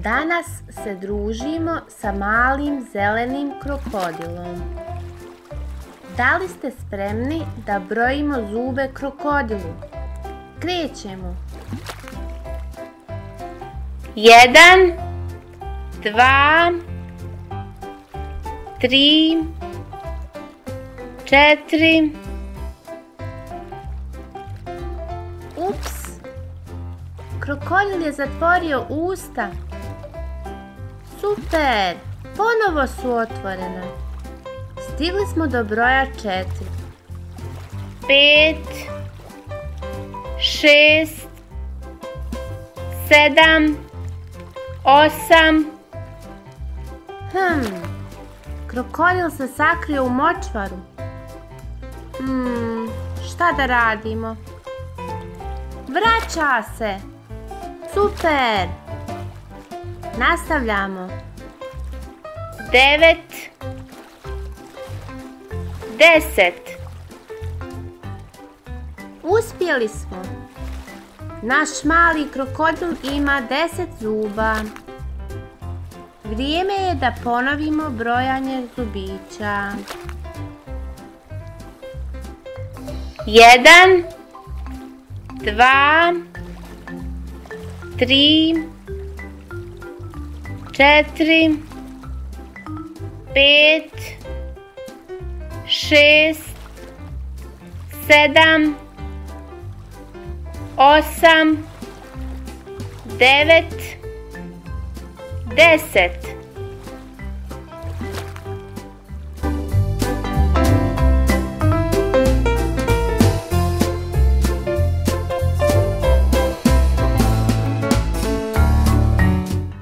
Danas se družimo sa malim zelenim krokodilom. Da li ste spremni da brojimo zube krokodilu? Krećemo. 1, 2, 3, 4. Ups! Krokodil je zatvorio usta. Super! Ponovo su otvorena. Stigli smo do broja 4. 5, 6, 7, 8. Krokodil se sakrio u močvaru. Šta da radimo? Vraća se! Super! Nastavljamo. 9, 10. Uspjeli smo. Naš mali krokodil ima 10 zuba. Vrijeme je da ponovimo brojanje zubića. 1, 2, 3, 4, 5, 6, 7, 8, 9, 10.